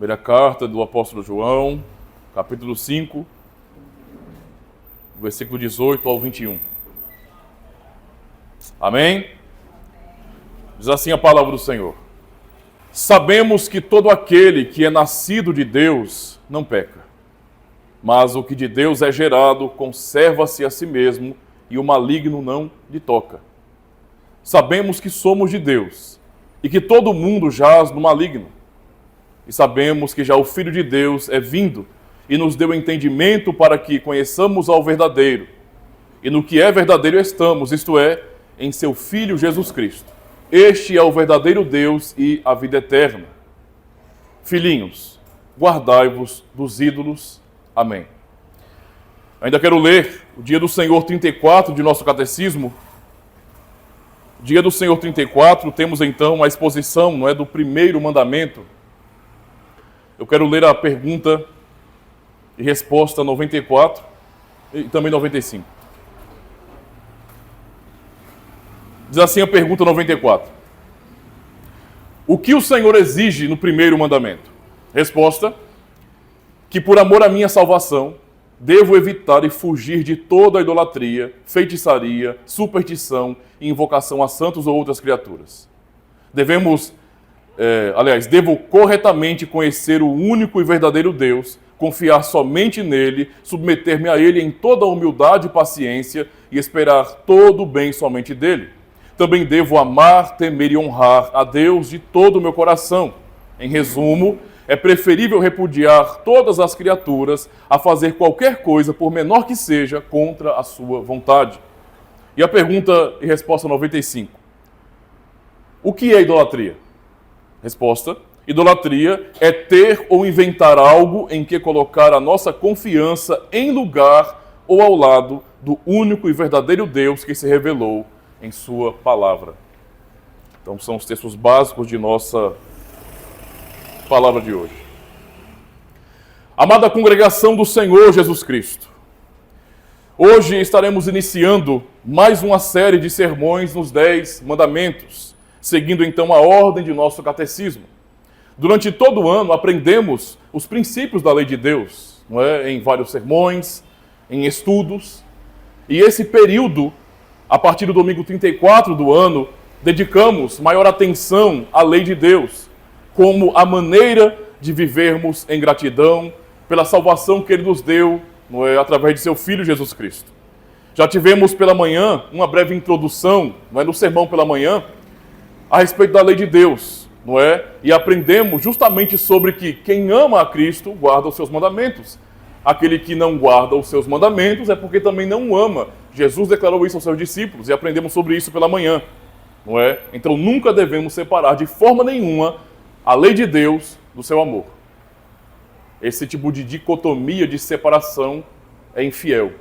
Primeira carta do apóstolo João, capítulo 5, versículo 18 ao 21. Amém? Diz assim a palavra do Senhor. Sabemos que todo aquele que é nascido de Deus não peca, mas o que de Deus é gerado conserva-se a si mesmo e o maligno não lhe toca. Sabemos que somos de Deus e que todo mundo jaz no maligno. E sabemos que já o Filho de Deus é vindo e nos deu entendimento para que conheçamos ao verdadeiro. E no que é verdadeiro estamos, isto é, em seu Filho Jesus Cristo. Este é o verdadeiro Deus e a vida eterna. Filhinhos, guardai-vos dos ídolos. Amém. Ainda quero ler o Dia do Senhor 34 de nosso catecismo. Dia do Senhor 34, temos então a exposição, não é, do primeiro mandamento. Eu quero ler a pergunta e resposta 94 e também 95. Diz assim a pergunta 94. O que o Senhor exige no primeiro mandamento? Resposta: que por amor à minha salvação, devo evitar e fugir de toda a idolatria, feitiçaria, superstição e invocação a santos ou outras criaturas. Devo corretamente conhecer o único e verdadeiro Deus, confiar somente nele, submeter-me a ele em toda a humildade e paciência e esperar todo o bem somente dele. Também devo amar, temer e honrar a Deus de todo o meu coração. Em resumo, é preferível repudiar todas as criaturas a fazer qualquer coisa, por menor que seja, contra a sua vontade. E a pergunta e resposta 95. O que é idolatria? Resposta: idolatria é ter ou inventar algo em que colocar a nossa confiança em lugar ou ao lado do único e verdadeiro Deus que se revelou em sua palavra. Então são os textos básicos de nossa palavra de hoje. Amada congregação do Senhor Jesus Cristo, hoje estaremos iniciando mais uma série de sermões nos 10 mandamentos, seguindo então a ordem de nosso catecismo. Durante todo o ano aprendemos os princípios da lei de Deus, não é? Em vários sermões, em estudos, e esse período, a partir do domingo 34 do ano, dedicamos maior atenção à lei de Deus, como a maneira de vivermos em gratidão pela salvação que Ele nos deu, não é, através de seu Filho Jesus Cristo. Já tivemos pela manhã uma breve introdução, não é, no sermão pela manhã, a respeito da lei de Deus, não é? E aprendemos justamente sobre que quem ama a Cristo guarda os seus mandamentos. Aquele que não guarda os seus mandamentos é porque também não o ama. Jesus declarou isso aos seus discípulos e aprendemos sobre isso pela manhã, não é? Então nunca devemos separar de forma nenhuma a lei de Deus do seu amor. Esse tipo de dicotomia, de separação é infiel.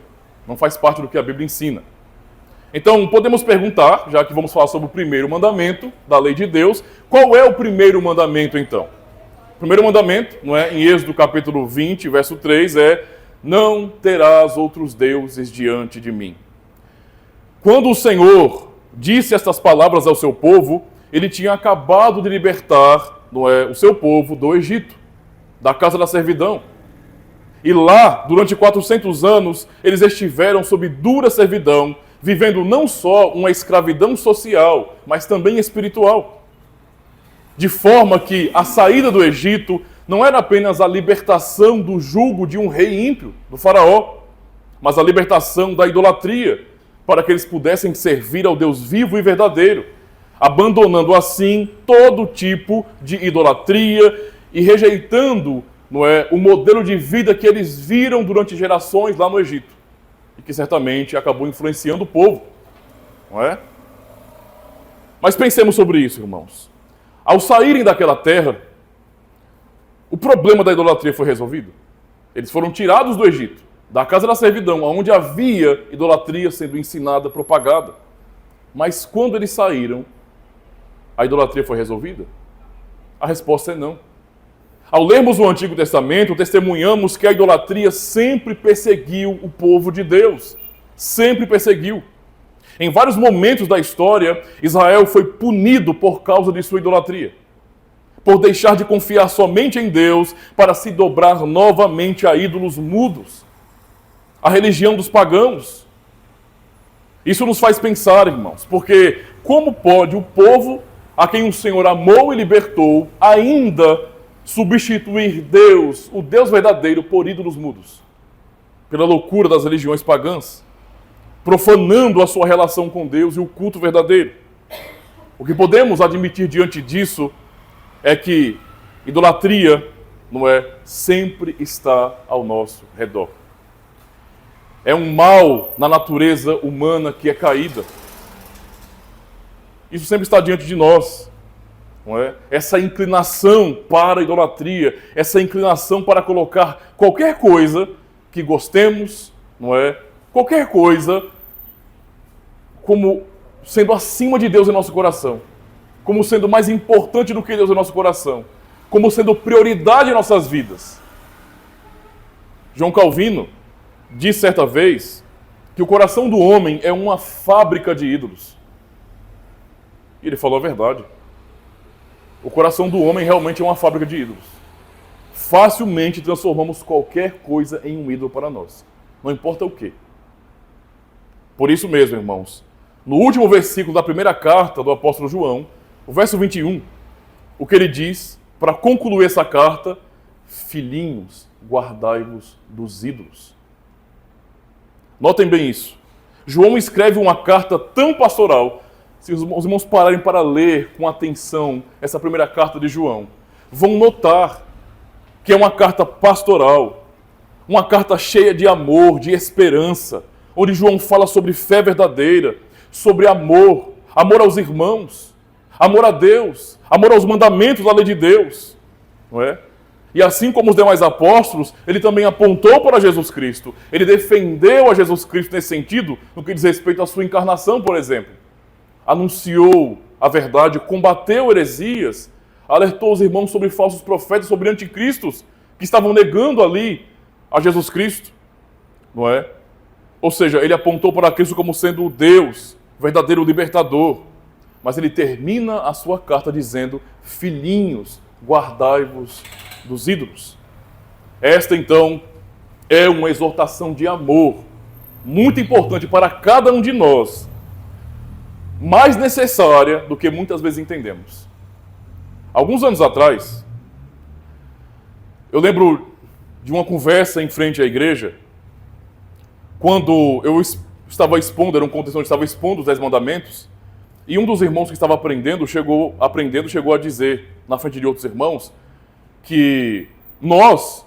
Não faz parte do que a Bíblia ensina. Então podemos perguntar, já que vamos falar sobre o primeiro mandamento da lei de Deus, qual é o primeiro mandamento então? O primeiro mandamento, não é, em Êxodo capítulo 20, verso 3, é: não terás outros deuses diante de mim. Quando o Senhor disse estas palavras ao seu povo, ele tinha acabado de libertar, não é, o seu povo do Egito, da casa da servidão. E lá, durante 400 anos, eles estiveram sob dura servidão, vivendo não só uma escravidão social, mas também espiritual. De forma que a saída do Egito não era apenas a libertação do jugo de um rei ímpio, do faraó, mas a libertação da idolatria, para que eles pudessem servir ao Deus vivo e verdadeiro, abandonando assim todo tipo de idolatria e rejeitando, não é, o modelo de vida que eles viram durante gerações lá no Egito, e que certamente acabou influenciando o povo, não é? Mas pensemos sobre isso, irmãos. Ao saírem daquela terra, o problema da idolatria foi resolvido. Eles foram tirados do Egito, da casa da servidão, onde havia idolatria sendo ensinada, propagada. Mas quando eles saíram, a idolatria foi resolvida? A resposta é não. Ao lermos o Antigo Testamento, testemunhamos que a idolatria sempre perseguiu o povo de Deus. Sempre perseguiu. Em vários momentos da história, Israel foi punido por causa de sua idolatria. por deixar de confiar somente em Deus para se dobrar novamente a ídolos mudos, a religião dos pagãos. Isso nos faz pensar, irmãos, porque como pode o povo a quem o Senhor amou e libertou ainda substituir Deus, o Deus verdadeiro, por ídolos mudos? Pela loucura das religiões pagãs, profanando a sua relação com Deus e o culto verdadeiro. O que podemos admitir diante disso é que idolatria, não é, sempre está ao nosso redor. É um mal na natureza humana que é caída. Isso sempre está diante de nós, não é? Essa inclinação para a idolatria, essa inclinação para colocar qualquer coisa que gostemos, não é? Qualquer coisa como sendo acima de Deus em nosso coração, como sendo mais importante do que Deus em nosso coração, como sendo prioridade em nossas vidas. João Calvino disse certa vez que o coração do homem é uma fábrica de ídolos. E ele falou a verdade. O coração do homem realmente é uma fábrica de ídolos. Facilmente transformamos qualquer coisa em um ídolo para nós. Não importa o quê. Por isso mesmo, irmãos, no último versículo da primeira carta do apóstolo João, o verso 21, o que ele diz, para concluir essa carta: filhinhos, guardai-vos dos ídolos. Notem bem isso. João escreve uma carta tão pastoral. Se os irmãos pararem para ler com atenção essa primeira carta de João, vão notar que é uma carta pastoral, uma carta cheia de amor, de esperança, onde João fala sobre fé verdadeira, sobre amor, amor aos irmãos, amor a Deus, amor aos mandamentos da lei de Deus, não é? E assim como os demais apóstolos, ele também apontou para Jesus Cristo. Ele defendeu a Jesus Cristo nesse sentido, no que diz respeito à sua encarnação, por exemplo. Anunciou a verdade, combateu heresias, alertou os irmãos sobre falsos profetas, sobre anticristos, que estavam negando ali a Jesus Cristo, não é? Ou seja, ele apontou para Cristo como sendo o Deus, verdadeiro libertador. Mas ele termina a sua carta dizendo: filhinhos, guardai-vos dos ídolos. Esta, então, é uma exortação de amor, muito importante para cada um de nós, mais necessária do que muitas vezes entendemos. Alguns anos atrás, eu lembro de uma conversa em frente à igreja, quando eu estava expondo, era um contexto onde eu estava expondo os 10 mandamentos, e um dos irmãos que estava aprendendo chegou a dizer, na frente de outros irmãos, que nós,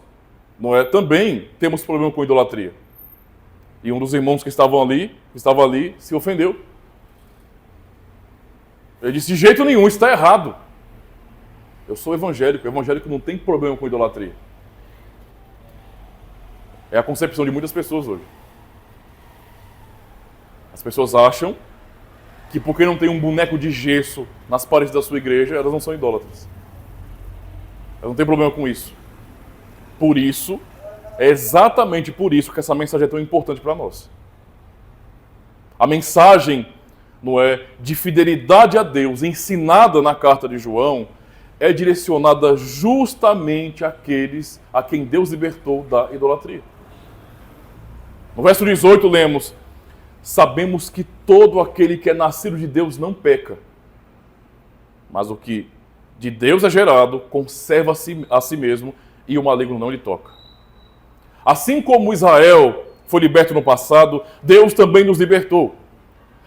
não é, também temos problema com idolatria. E um dos irmãos que estava ali, se ofendeu. Ele disse: de jeito nenhum, isso está errado. Eu sou evangélico, o evangélico não tem problema com idolatria. É a concepção de muitas pessoas hoje. As pessoas acham que porque não tem um boneco de gesso nas paredes da sua igreja, elas não são idólatras. Elas não têm problema com isso. Por isso, é exatamente por isso que essa mensagem é tão importante para nós. A mensagem, não é, de fidelidade a Deus, ensinada na carta de João, é direcionada justamente àqueles a quem Deus libertou da idolatria. No verso 18 lemos: sabemos que todo aquele que é nascido de Deus não peca, mas o que de Deus é gerado conserva a si mesmo, e o maligno não lhe toca. Assim como Israel foi liberto no passado, Deus também nos libertou.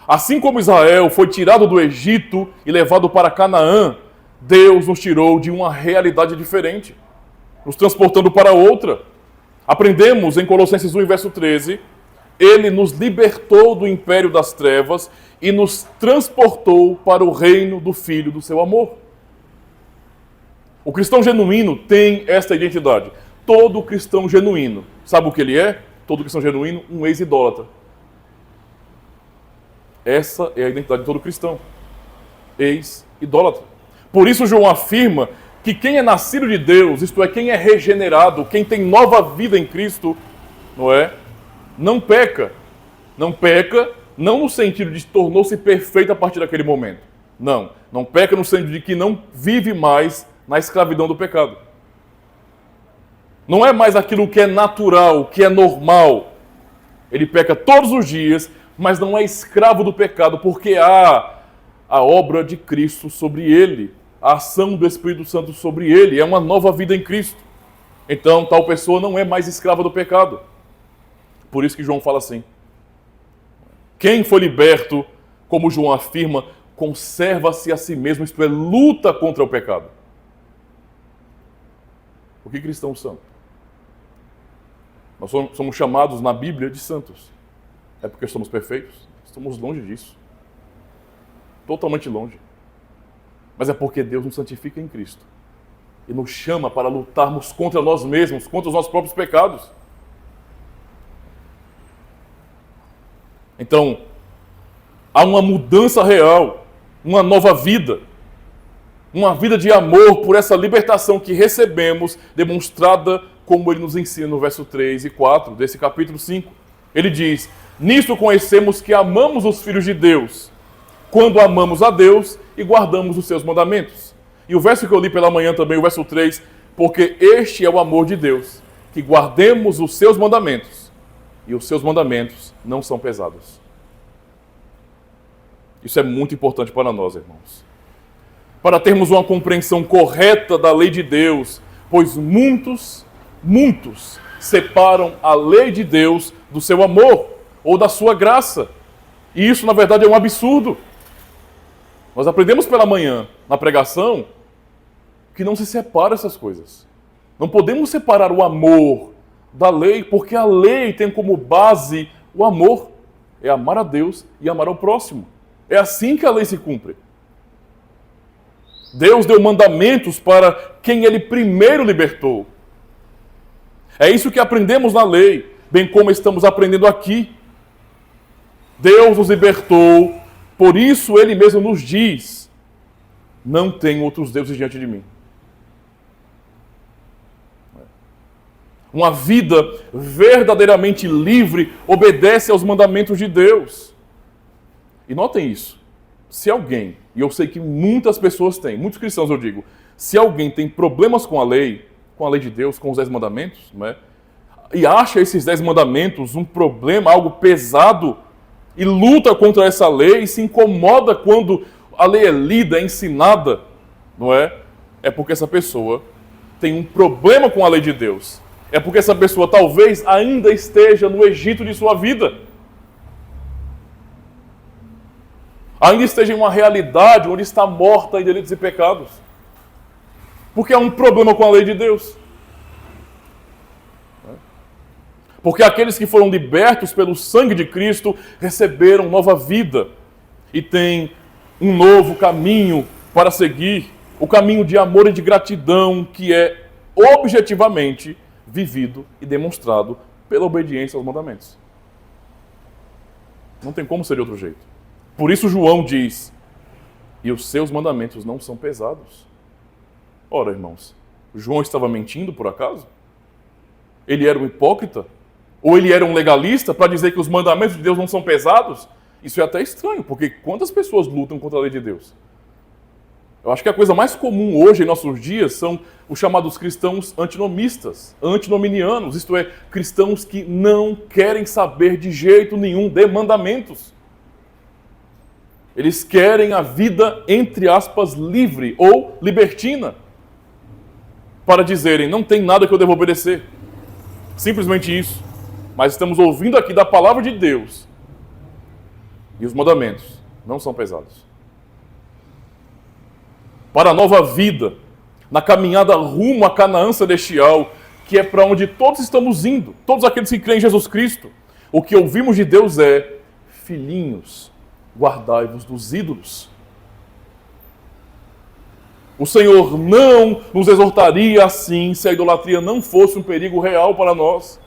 Assim como Israel foi tirado do Egito e levado para Canaã, Deus nos tirou de uma realidade diferente, nos transportando para outra. Aprendemos em Colossenses 1, verso 13, ele nos libertou do império das trevas e nos transportou para o reino do Filho do seu amor. O cristão genuíno tem esta identidade. Todo cristão genuíno, sabe o que ele é? Todo cristão genuíno, um ex-idólatra. Essa é a identidade de todo cristão. Ex-idólatra. Por isso João afirma que quem é nascido de Deus, isto é, quem é regenerado, quem tem nova vida em Cristo, não é? Não peca. Não peca, não no sentido de tornou-se perfeito a partir daquele momento. Não peca no sentido de que não vive mais na escravidão do pecado. Não é mais aquilo que é natural, que é normal. Ele peca todos os dias, mas não é escravo do pecado, porque há a obra de Cristo sobre ele, a ação do Espírito Santo sobre ele, é uma nova vida em Cristo. Então, tal pessoa não é mais escrava do pecado. Por isso que João fala assim. Quem foi liberto, como João afirma, conserva-se a si mesmo, isto é, luta contra o pecado. O que cristãos são? Nós somos chamados na Bíblia de santos. É porque somos perfeitos? Estamos longe disso. Totalmente longe. Mas é porque Deus nos santifica em Cristo. E nos chama para lutarmos contra nós mesmos, contra os nossos próprios pecados. Então, há uma mudança real, uma nova vida. Uma vida de amor por essa libertação que recebemos, demonstrada como ele nos ensina no verso 3 e 4 desse capítulo 5. Ele diz: nisto conhecemos que amamos os filhos de Deus, quando amamos a Deus e guardamos os seus mandamentos. E o verso que eu li pela manhã também, o verso 3, porque este é o amor de Deus, que guardemos os seus mandamentos, e os seus mandamentos não são pesados. Isso é muito importante para nós, irmãos. Para termos uma compreensão correta da lei de Deus, pois muitos separam a lei de Deus do seu amor ou da sua graça. E isso, na verdade, é um absurdo. Nós aprendemos pela manhã, na pregação, que não se separa essas coisas. Não podemos separar o amor da lei, porque a lei tem como base o amor. É amar a Deus e amar ao próximo. É assim que a lei se cumpre. Deus deu mandamentos para quem Ele primeiro libertou. É isso que aprendemos na lei, bem como estamos aprendendo aqui. Deus nos libertou, por isso Ele mesmo nos diz: não tem outros deuses diante de mim. Uma vida verdadeiramente livre obedece aos mandamentos de Deus. E notem isso. Se alguém, e eu sei que muitas pessoas têm, muitos cristãos eu digo, se alguém tem problemas com a lei de Deus, com os 10 mandamentos, não é? E acha esses 10 mandamentos um problema, algo pesado, e luta contra essa lei, e se incomoda quando a lei é lida, é ensinada, não é? É porque essa pessoa tem um problema com a lei de Deus. É porque essa pessoa talvez ainda esteja no Egito de sua vida. Ainda esteja em uma realidade onde está morta em delitos e pecados. Porque há um problema com a lei de Deus. Porque aqueles que foram libertos pelo sangue de Cristo receberam nova vida e têm um novo caminho para seguir, o caminho de amor e de gratidão que é objetivamente vivido e demonstrado pela obediência aos mandamentos. Não tem como ser de outro jeito. Por isso João diz: e os seus mandamentos não são pesados. Ora, irmãos, João estava mentindo por acaso? Ele era um hipócrita? Ou ele era um legalista para dizer que os mandamentos de Deus não são pesados? Isso é até estranho, porque quantas pessoas lutam contra a lei de Deus? Eu acho que a coisa mais comum hoje em nossos dias são os chamados cristãos antinomistas, antinominianos, isto é, cristãos que não querem saber de jeito nenhum de mandamentos. Eles querem a vida, entre aspas, livre ou libertina, para dizerem: não tem nada que eu devo obedecer. Simplesmente isso. Mas estamos ouvindo aqui da palavra de Deus. E os mandamentos não são pesados. Para a nova vida, na caminhada rumo a Canaã celestial, que é para onde todos estamos indo, todos aqueles que creem em Jesus Cristo, o que ouvimos de Deus é: filhinhos, guardai-vos dos ídolos. O Senhor não nos exortaria assim se a idolatria não fosse um perigo real para nós.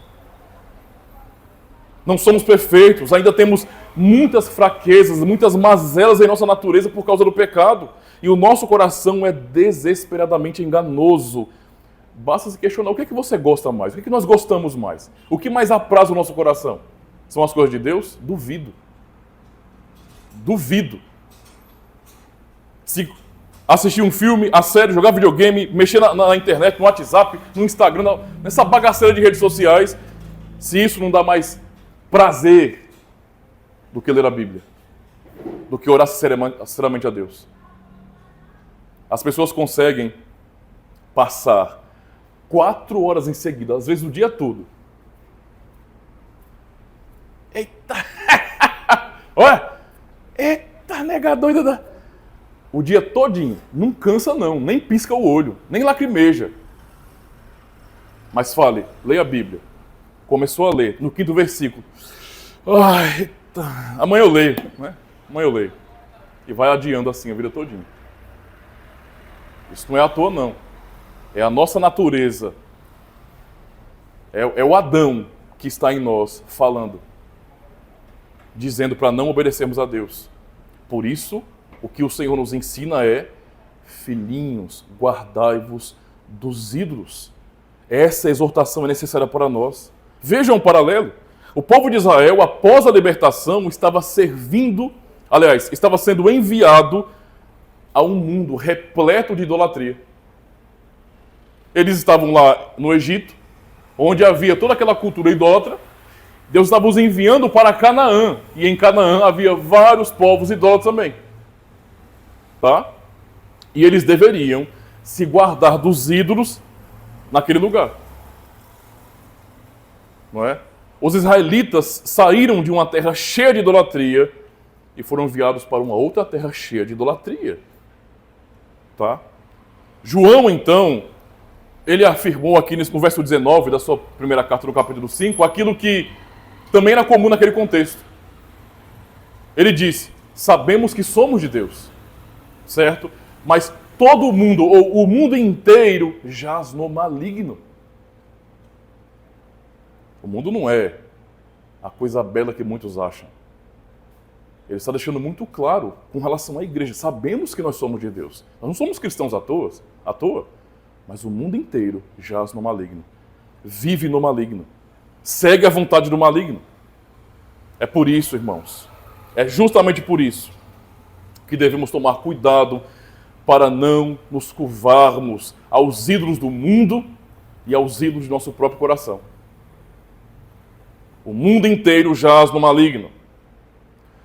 Não somos perfeitos, ainda temos muitas fraquezas, muitas mazelas em nossa natureza por causa do pecado. E o nosso coração é desesperadamente enganoso. Basta se questionar: o que é que você gosta mais? O que é que nós gostamos mais? O que mais apraz o nosso coração? São as coisas de Deus? Duvido. Se assistir um filme, a série, jogar videogame, mexer na internet, no WhatsApp, no Instagram, nessa bagaceira de redes sociais, se isso não dá mais prazer do que ler a Bíblia, do que orar sinceramente a Deus. As pessoas conseguem passar 4 horas em seguida, às vezes o dia todo. Eita! Olha! Eita, nega doida da... O dia todinho. Não cansa não, nem pisca o olho, nem lacrimeja. Mas fale, leia a Bíblia. Começou a ler, no 5º versículo. Ai, eita. Amanhã eu leio, né? Amanhã eu leio. E vai adiando assim a vida todinha. Isso não é à toa, não. É a nossa natureza. É o Adão que está em nós falando. Dizendo para não obedecermos a Deus. Por isso, o que o Senhor nos ensina é: filhinhos, guardai-vos dos ídolos. Essa exortação é necessária para nós. Vejam um paralelo. O povo de Israel, após a libertação, estava sendo enviado a um mundo repleto de idolatria. Eles estavam lá no Egito, onde havia toda aquela cultura idólatra. Deus estava os enviando para Canaã, e em Canaã havia vários povos idólatras também. Tá? E eles deveriam se guardar dos ídolos naquele lugar. Não é? Os israelitas saíram de uma terra cheia de idolatria e foram enviados para uma outra terra cheia de idolatria. Tá? João, então, ele afirmou aqui no verso 19 da sua primeira carta, no capítulo 5, aquilo que também era comum naquele contexto. Ele disse: sabemos que somos de Deus, certo? Mas todo mundo, ou o mundo inteiro, jaz no maligno. O mundo não é a coisa bela que muitos acham. Ele está deixando muito claro com relação à igreja. Sabemos que nós somos de Deus. Nós não somos cristãos à toa, mas o mundo inteiro jaz no maligno. Vive no maligno. Segue a vontade do maligno. É por isso, irmãos, é justamente por isso que devemos tomar cuidado para não nos curvarmos aos ídolos do mundo e aos ídolos de nosso próprio coração. O mundo inteiro jaz no maligno.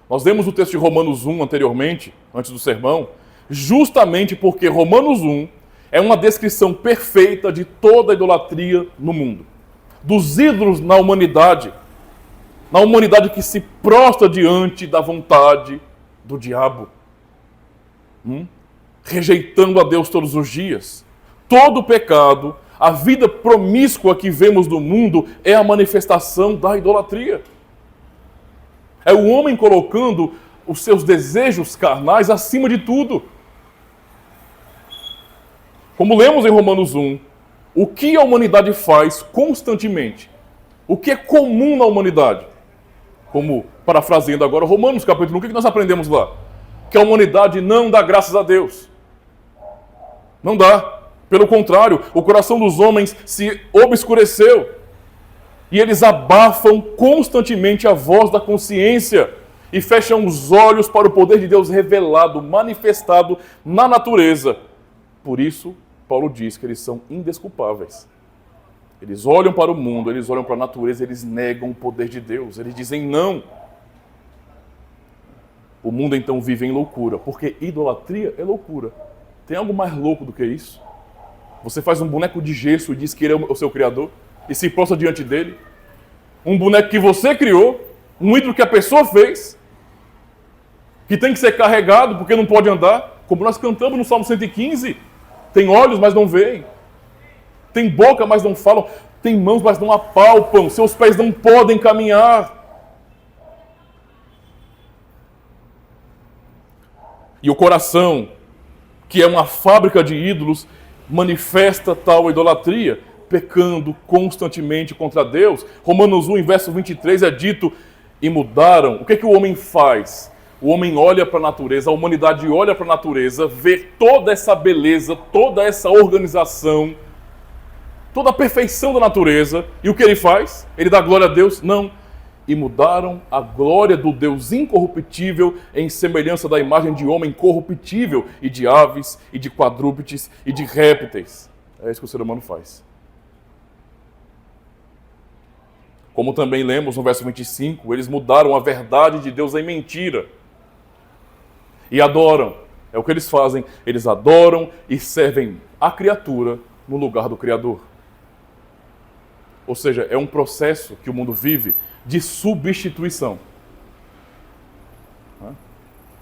Nós lemos o texto de Romanos 1 anteriormente, antes do sermão, justamente porque Romanos 1 é uma descrição perfeita de toda a idolatria no mundo. Dos ídolos na humanidade que se prostra diante da vontade do diabo, rejeitando a Deus todos os dias. Todo pecado, a vida promíscua que vemos no mundo é a manifestação da idolatria. É o homem colocando os seus desejos carnais acima de tudo. Como lemos em Romanos 1, o que a humanidade faz constantemente? O que é comum na humanidade? Como, parafraseando agora Romanos capítulo 1, o que nós aprendemos lá? Que a humanidade não dá graças a Deus. Não dá. Pelo contrário, o coração dos homens se obscureceu. E eles abafam constantemente a voz da consciência e fecham os olhos para o poder de Deus revelado, manifestado na natureza. Por isso, Paulo diz que eles são indesculpáveis. Eles olham para o mundo, eles olham para a natureza, eles negam o poder de Deus. Eles dizem não. O mundo então vive em loucura, porque idolatria é loucura. Tem algo mais louco do que isso? Você faz um boneco de gesso e diz que ele é o seu criador e se prostra diante dele. Um boneco que você criou, um ídolo que a pessoa fez, que tem que ser carregado porque não pode andar, como nós cantamos no Salmo 115. Tem olhos, mas não veem. Tem boca, mas não falam. Tem mãos, mas não apalpam. Seus pés não podem caminhar. E o coração, que é uma fábrica de ídolos, manifesta tal idolatria, pecando constantemente contra Deus. Romanos 1, verso 23, é dito: e mudaram. O que é que o homem faz? O homem olha para a natureza, a humanidade olha para a natureza, vê toda essa beleza, toda essa organização, toda a perfeição da natureza, e o que ele faz? Ele dá glória a Deus? Não. e mudaram a glória do Deus incorruptível em semelhança da imagem de homem corruptível e de aves e de quadrúpedes e de répteis. É isso que o ser humano faz. Como também lemos no verso 25, eles mudaram a verdade de Deus em mentira e adoram. É o que eles fazem. Eles adoram e servem a criatura no lugar do Criador. Ou seja, é um processo que o mundo vive de substituição.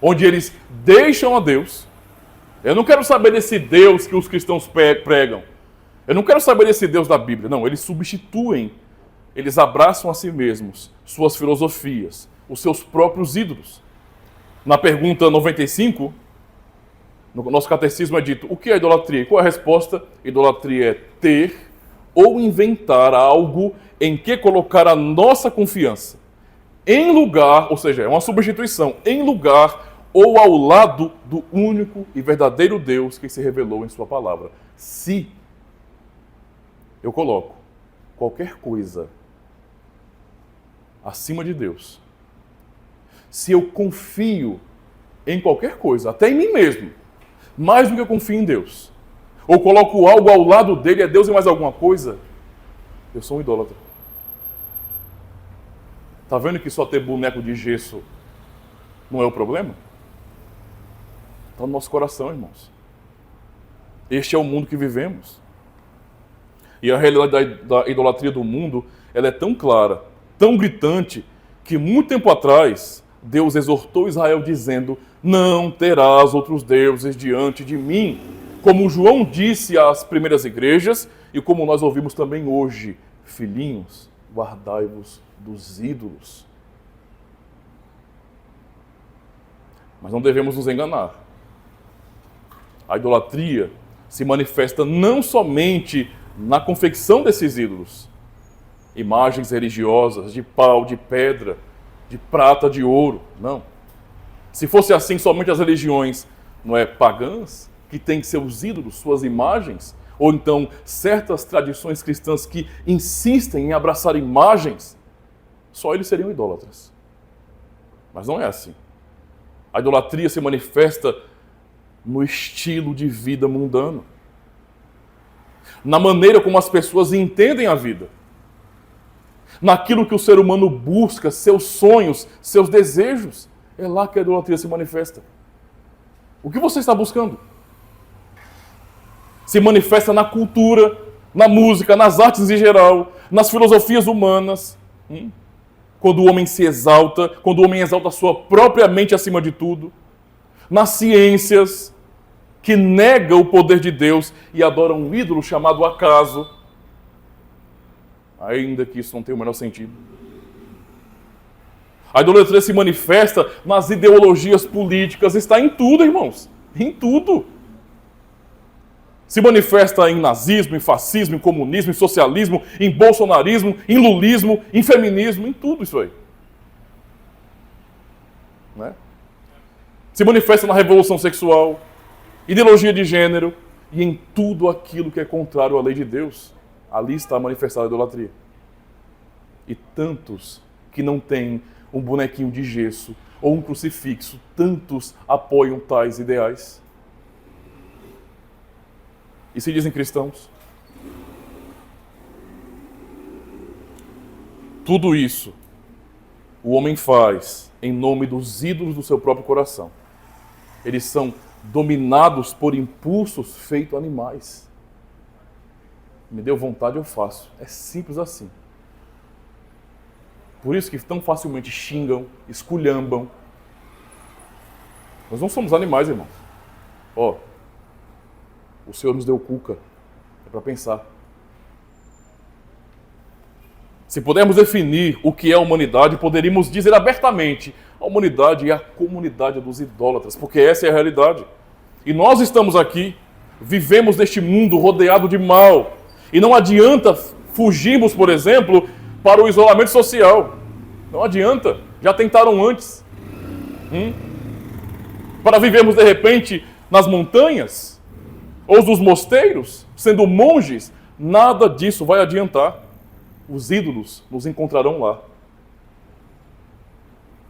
Onde eles deixam a Deus. Eu não quero saber desse Deus que os cristãos pregam. Eu não quero saber desse Deus da Bíblia. Não, eles substituem. Eles abraçam a si mesmos, suas filosofias, os seus próprios ídolos. Na pergunta 95, no nosso catecismo é dito, o que é idolatria? E qual é a resposta? Idolatria é ter ou inventar algo em que colocar a nossa confiança. Em lugar, ou seja, é uma substituição, em lugar ou ao lado do único e verdadeiro Deus que se revelou em sua palavra. Se eu coloco qualquer coisa acima de Deus, se eu confio em qualquer coisa, até em mim mesmo, mais do que eu confio em Deus, ou coloco algo ao lado dele, é Deus e mais alguma coisa, eu sou um idólatra. Está vendo que só ter boneco de gesso não é o problema? Está no nosso coração, irmãos. Este é o mundo que vivemos. E a realidade da idolatria do mundo, ela é tão clara, tão gritante, que muito tempo atrás, Deus exortou Israel dizendo, não terás outros deuses diante de mim. Como João disse às primeiras igrejas, e como nós ouvimos também hoje, filhinhos, guardai-vos dos ídolos. Mas não devemos nos enganar. A idolatria se manifesta não somente na confecção desses ídolos, imagens religiosas de pau, de pedra, de prata, de ouro. Não. Se fosse assim, somente as religiões, não é, pagãs, que têm seus ídolos, suas imagens, ou então certas tradições cristãs que insistem em abraçar imagens, só eles seriam idólatras. Mas não é assim. A idolatria se manifesta no estilo de vida mundano, na maneira como as pessoas entendem a vida, naquilo que o ser humano busca, seus sonhos, seus desejos. É lá que a idolatria se manifesta. O que você está buscando? Se manifesta na cultura, na música, nas artes em geral, nas filosofias humanas. Quando o homem se exalta, quando o homem exalta a sua própria mente acima de tudo. Nas ciências, que nega o poder de Deus e adora um ídolo chamado acaso. Ainda que isso não tenha o menor sentido. A idolatria se manifesta nas ideologias políticas, está em tudo, irmãos. Em tudo. Se manifesta em nazismo, em fascismo, em comunismo, em socialismo, em bolsonarismo, em lulismo, em feminismo, em tudo isso aí. Né? Se manifesta na revolução sexual, ideologia de gênero e em tudo aquilo que é contrário à lei de Deus. Ali está manifestada a idolatria. E tantos que não têm um bonequinho de gesso ou um crucifixo, tantos apoiam tais ideais. E se dizem cristãos. Tudo isso o homem faz em nome dos ídolos do seu próprio coração. Eles são dominados por impulsos feitos animais. Me deu vontade, eu faço. É simples assim. Por isso que tão facilmente xingam, esculhambam. Nós não somos animais, irmãos. Ó, o Senhor nos deu cuca. É para pensar. Se pudermos definir o que é a humanidade, poderíamos dizer abertamente: a humanidade é a comunidade dos idólatras, porque essa é a realidade. E nós estamos aqui, vivemos neste mundo rodeado de mal. E não adianta fugirmos, por exemplo, para o isolamento social. Não adianta. Já tentaram antes. Para vivermos, de repente, nas montanhas, ou nos mosteiros, sendo monges, nada disso vai adiantar. Os ídolos nos encontrarão lá.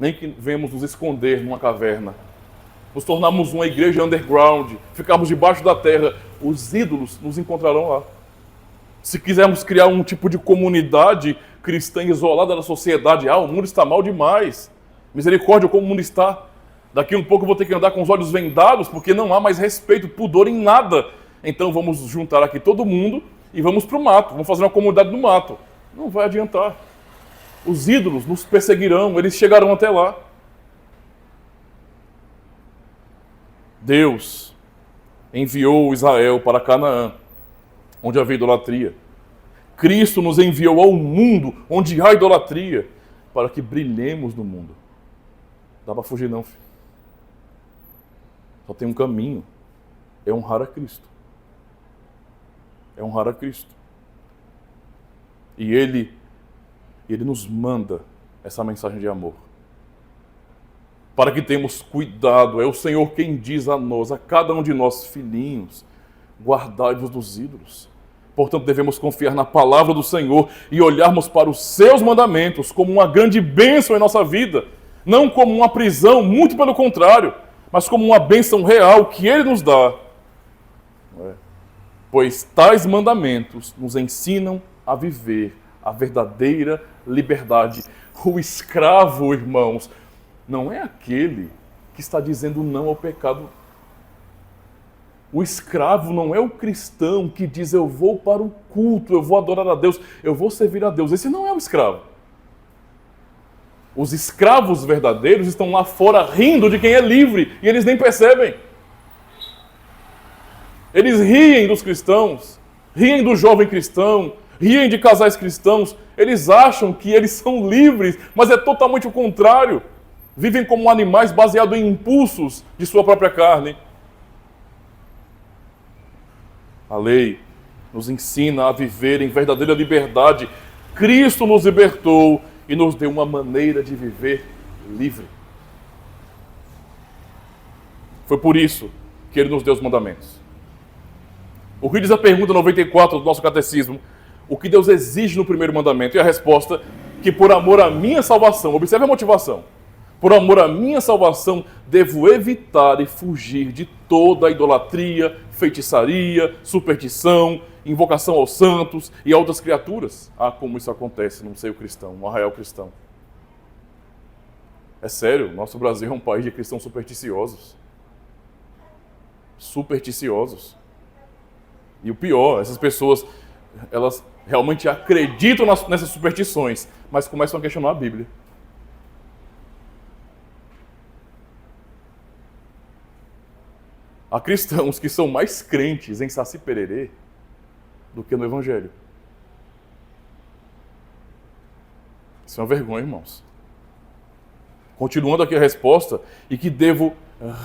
nem que venhamos nos esconder numa caverna, nos tornarmos uma igreja underground, ficarmos debaixo da terra, os ídolos nos encontrarão lá. Se quisermos criar um tipo de comunidade cristã isolada da sociedade, o mundo está mal demais. Misericórdia, como o mundo está. Daqui um pouco eu vou ter que andar com os olhos vendados, porque não há mais respeito, pudor em nada. Então vamos juntar aqui todo mundo e vamos para o mato. Vamos fazer uma comunidade no mato. Não vai adiantar. Os ídolos nos perseguirão, eles chegarão até lá. Deus enviou Israel para Canaã, onde havia idolatria. Cristo nos enviou ao mundo, onde há idolatria, para que brilhemos no mundo. Não dá para fugir não, filho. Só tem um caminho, é honrar a Cristo. É honrar a Cristo. E Ele nos manda essa mensagem de amor. Para que tenhamos cuidado, é o Senhor quem diz a nós, a cada um de nós, filhinhos, guardai-vos dos ídolos. Portanto, devemos confiar na palavra do Senhor e olharmos para os seus mandamentos como uma grande bênção em nossa vida. Não como uma prisão, muito pelo contrário, mas como uma bênção real que Ele nos dá. Pois tais mandamentos nos ensinam a viver a verdadeira liberdade. O escravo, irmãos, não é aquele que está dizendo não ao pecado. O escravo não é o cristão que diz eu vou para o culto, eu vou adorar a Deus, eu vou servir a Deus. Esse não é o escravo. Os escravos verdadeiros estão lá fora rindo de quem é livre e eles nem percebem. Eles riem dos cristãos, riem do jovem cristão, riem de casais cristãos. Eles acham que eles são livres, mas é totalmente o contrário. Vivem como animais baseados em impulsos de sua própria carne. A lei nos ensina a viver em verdadeira liberdade. Cristo nos libertou e nos deu uma maneira de viver livre. Foi por isso que Ele nos deu os mandamentos. O que diz a pergunta 94 do nosso catecismo? O que Deus exige no primeiro mandamento? E a resposta, que por amor à minha salvação, observe a motivação, por amor à minha salvação, devo evitar e fugir de toda a idolatria, feitiçaria, superstição, invocação aos santos e a outras criaturas. Como isso acontece no seio cristão, no arraial cristão. É sério, nosso Brasil é um país de cristãos supersticiosos. Supersticiosos. E o pior, essas pessoas, elas realmente acreditam nessas superstições, mas começam a questionar a Bíblia. Há cristãos que são mais crentes em Saci Pererê do que no Evangelho. Isso é uma vergonha, irmãos. Continuando aqui a resposta, e que devo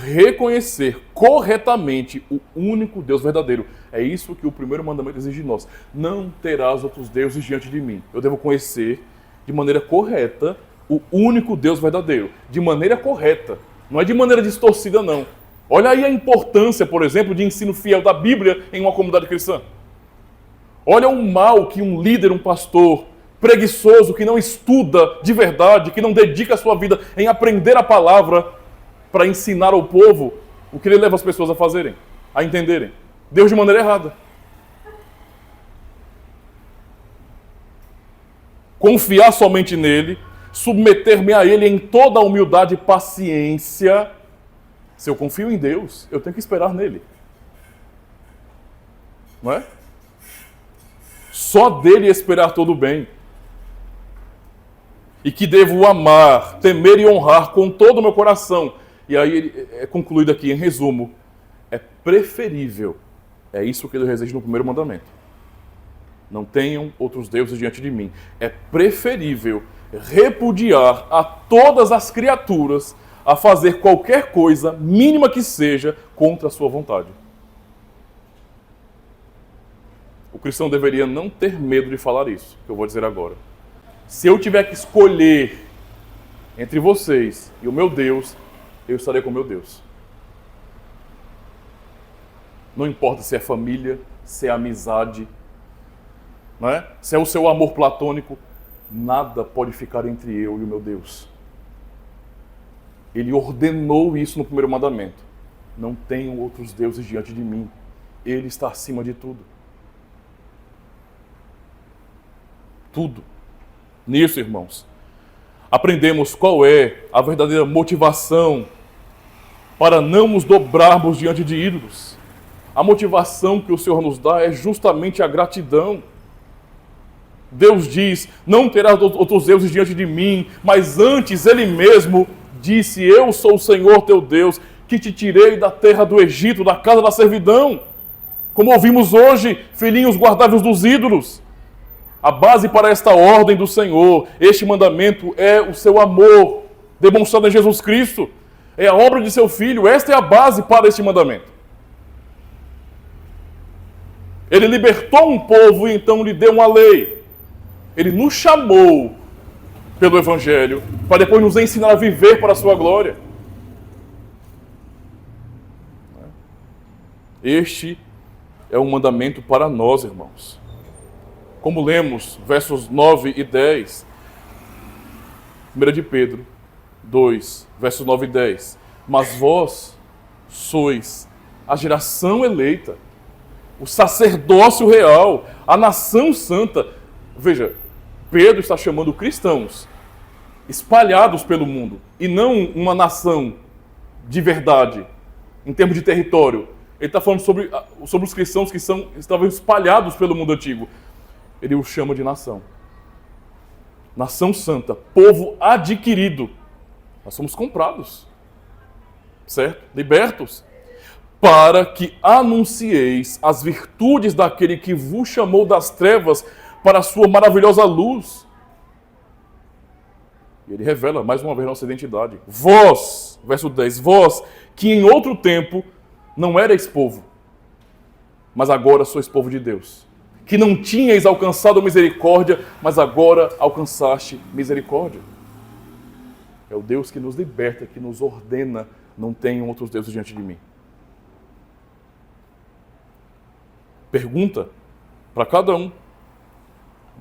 reconhecer corretamente o único Deus verdadeiro. É isso que o primeiro mandamento exige de nós. Não terás outros deuses diante de mim. Eu devo conhecer de maneira correta o único Deus verdadeiro. De maneira correta. Não é de maneira distorcida, não. Olha aí a importância, por exemplo, de ensino fiel da Bíblia em uma comunidade cristã. Olha o mal que um líder, um pastor preguiçoso, que não estuda de verdade, que não dedica a sua vida em aprender a palavra para ensinar ao povo, o que ele leva as pessoas a fazerem, a entenderem. Deus de maneira errada. Confiar somente nele, submeter-me a ele em toda a humildade e paciência. Se eu confio em Deus, eu tenho que esperar nele. Não é? Só dele esperar todo o bem. E que devo amar, temer e honrar com todo o meu coração. E aí é concluído aqui em resumo. É preferível. É isso que Deus exige no primeiro mandamento. Não tenham outros deuses diante de mim. É preferível repudiar a todas as criaturas a fazer qualquer coisa, mínima que seja, contra a sua vontade. O cristão deveria não ter medo de falar isso, que eu vou dizer agora. Se eu tiver que escolher entre vocês e o meu Deus, eu estarei com o meu Deus. Não importa se é família, se é amizade, não é? Se é o seu amor platônico, nada pode ficar entre eu e o meu Deus. Ele ordenou isso no primeiro mandamento. Não tenham outros deuses diante de mim. Ele está acima de tudo. Tudo. Nisso, irmãos, aprendemos qual é a verdadeira motivação para não nos dobrarmos diante de ídolos. A motivação que o Senhor nos dá é justamente a gratidão. Deus diz, não terás outros deuses diante de mim, mas antes Ele mesmo disse, eu sou o Senhor teu Deus, que te tirei da terra do Egito, da casa da servidão. Como ouvimos hoje, filhinhos, guardai-vos dos ídolos. A base para esta ordem do Senhor, este mandamento é o seu amor, demonstrado em Jesus Cristo. É a obra de seu Filho, esta é a base para este mandamento. Ele libertou um povo e então lhe deu uma lei. Ele nos chamou pelo Evangelho para depois nos ensinar a viver para a sua glória. Este é um mandamento para nós, irmãos. Como lemos, versos 9 e 10, 1 de Pedro 2, versos 9 e 10. Mas vós sois a geração eleita, o sacerdócio real, a nação santa. Veja, Pedro está chamando cristãos espalhados pelo mundo, e não uma nação de verdade, em termos de território. Ele está falando sobre os cristãos que estavam espalhados pelo mundo antigo. Ele os chama de nação. Nação santa, povo adquirido. Nós somos comprados, certo? Libertos. Para que anuncieis as virtudes daquele que vos chamou das trevas para a sua maravilhosa luz. E ele revela mais uma vez nossa identidade. Vós, verso 10, vós que em outro tempo não erais povo, mas agora sois povo de Deus. Que não tinhais alcançado misericórdia, mas agora alcançaste misericórdia. É o Deus que nos liberta, que nos ordena, não tenham outros deuses diante de mim. Pergunta para cada um.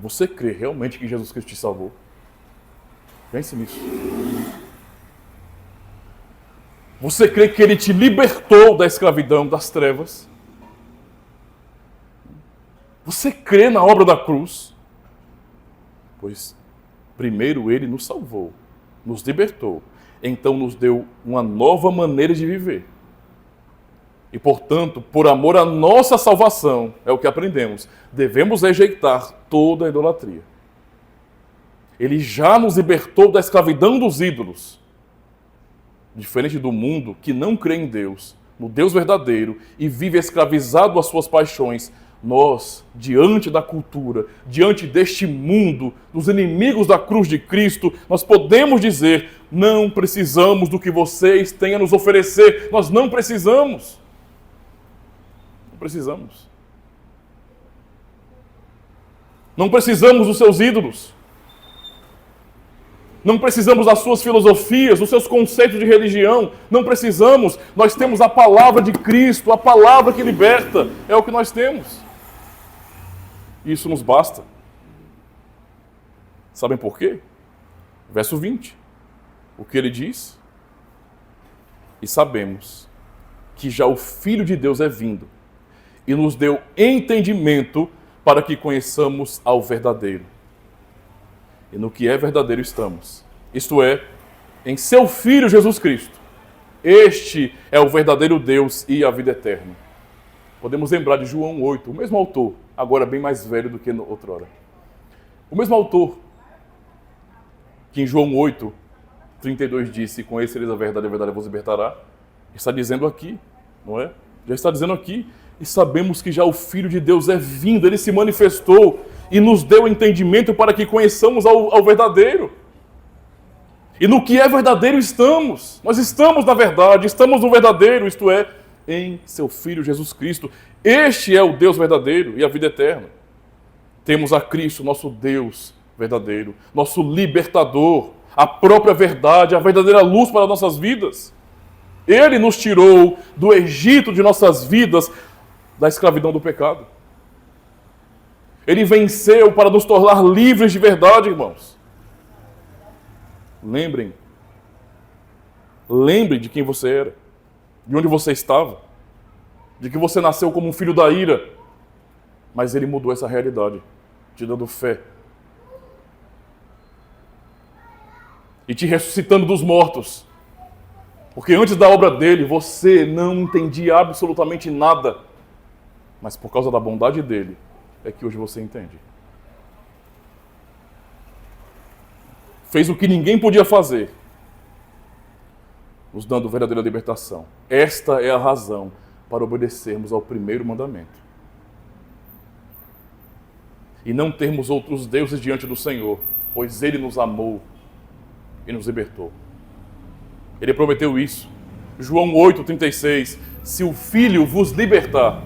Você crê realmente que Jesus Cristo te salvou? Pense nisso. Você crê que Ele te libertou da escravidão, das trevas? Você crê na obra da cruz? Pois primeiro Ele nos salvou, nos libertou, então nos deu uma nova maneira de viver. E, portanto, por amor à nossa salvação, é o que aprendemos, devemos rejeitar toda a idolatria. Ele já nos libertou da escravidão dos ídolos. Diferente do mundo que não crê em Deus, no Deus verdadeiro, e vive escravizado às suas paixões, nós, diante da cultura, diante deste mundo, dos inimigos da cruz de Cristo, nós podemos dizer, não precisamos do que vocês têm a nos oferecer. Nós não precisamos. Não precisamos. Não precisamos dos seus ídolos. Não precisamos das suas filosofias, dos seus conceitos de religião. Não precisamos. Nós temos a palavra de Cristo, a palavra que liberta. É o que nós temos. Isso nos basta. Sabem por quê? Verso 20. O que ele diz? E sabemos que já o Filho de Deus é vindo e nos deu entendimento para que conheçamos ao verdadeiro. E no que é verdadeiro estamos. Isto é, em seu Filho Jesus Cristo. Este é o verdadeiro Deus e a vida eterna. Podemos lembrar de João 8, o mesmo autor, agora bem mais velho do que outrora. O mesmo autor que em João 8, 32 disse, conhecereis a verdade vos libertará. Está dizendo aqui, não é? Já está dizendo aqui. E sabemos que já o Filho de Deus é vindo, Ele se manifestou e nos deu entendimento para que conheçamos ao verdadeiro. E no que é verdadeiro estamos. Nós estamos na verdade, estamos no verdadeiro, isto é, em seu Filho Jesus Cristo. Este é o Deus verdadeiro e a vida eterna. Temos a Cristo, nosso Deus verdadeiro, nosso libertador, a própria verdade, a verdadeira luz para nossas vidas. Ele nos tirou do Egito de nossas vidas, da escravidão do pecado. Ele venceu para nos tornar livres de verdade, irmãos. Lembrem Lembre de quem você era, de onde você estava, de que você nasceu como um filho da ira. Mas ele mudou essa realidade, te dando fé. E te ressuscitando dos mortos. Porque antes da obra dele, você não entendia absolutamente nada. Mas por causa da bondade dele, é que hoje você entende. Fez o que ninguém podia fazer, nos dando verdadeira libertação. Esta é a razão para obedecermos ao primeiro mandamento. E não termos outros deuses diante do Senhor, pois Ele nos amou e nos libertou. Ele prometeu isso. João 8,36. Se o Filho vos libertar,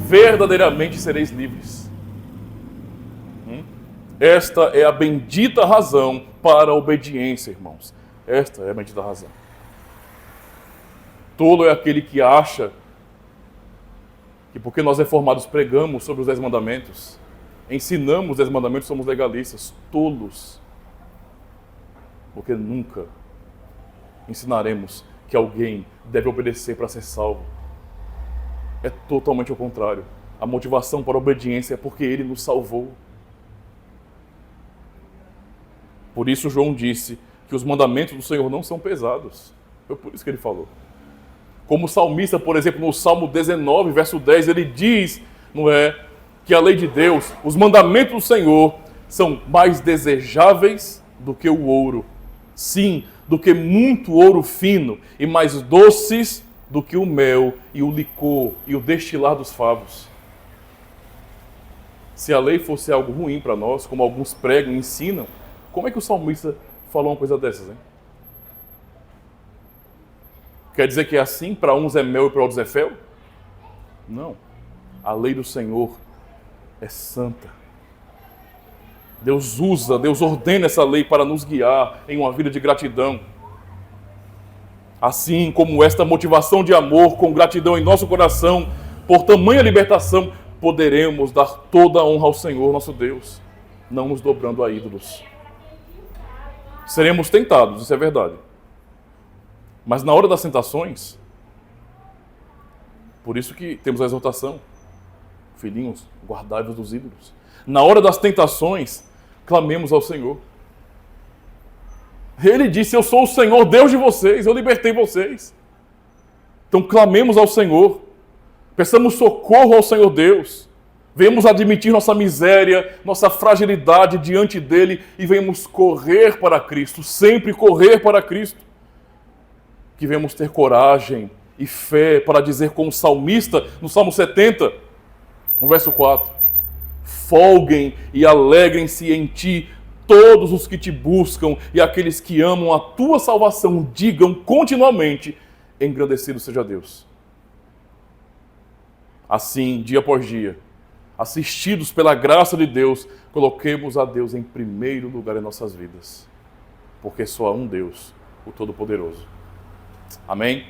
verdadeiramente sereis livres. Esta é a bendita razão para a obediência, irmãos. Esta é a bendita razão. Tolo é aquele que acha que porque nós reformados pregamos sobre os 10 mandamentos, ensinamos os 10 mandamentos, somos legalistas. Tolos. Porque nunca ensinaremos que alguém deve obedecer para ser salvo. É totalmente o contrário. A motivação para a obediência é porque Ele nos salvou. Por isso João disse que os mandamentos do Senhor não são pesados. Foi por isso que ele falou. Como o salmista, por exemplo, no Salmo 19, verso 10, ele diz, não é, que a lei de Deus, os mandamentos do Senhor, são mais desejáveis do que o ouro. Sim, do que muito ouro fino, e mais doces do que o mel e o licor e o destilar dos favos. Se a lei fosse algo ruim para nós, como alguns pregam e ensinam, como é que o salmista falou uma coisa dessas, hein? Quer dizer que é assim, para uns é mel e para outros é fel? Não. A lei do Senhor é santa. Deus ordena essa lei para nos guiar em uma vida de gratidão. Assim como esta motivação de amor com gratidão em nosso coração, por tamanha libertação, poderemos dar toda a honra ao Senhor nosso Deus, não nos dobrando a ídolos. Seremos tentados, isso é verdade. Mas na hora das tentações, por isso que temos a exortação, filhinhos, guardai-vos dos ídolos. Na hora das tentações, clamemos ao Senhor. Ele disse, eu sou o Senhor, Deus de vocês, eu libertei vocês. Então clamemos ao Senhor, peçamos socorro ao Senhor Deus. Venhamos admitir nossa miséria, nossa fragilidade diante dele e venhamos correr para Cristo, sempre correr para Cristo. Que venhamos ter coragem e fé para dizer como salmista, no Salmo 70, no verso 4, folguem e alegrem-se em ti todos os que te buscam e aqueles que amam a tua salvação, digam continuamente, engrandecido seja Deus. Assim, dia após dia, assistidos pela graça de Deus, coloquemos a Deus em primeiro lugar em nossas vidas, porque só há um Deus, o Todo-Poderoso. Amém?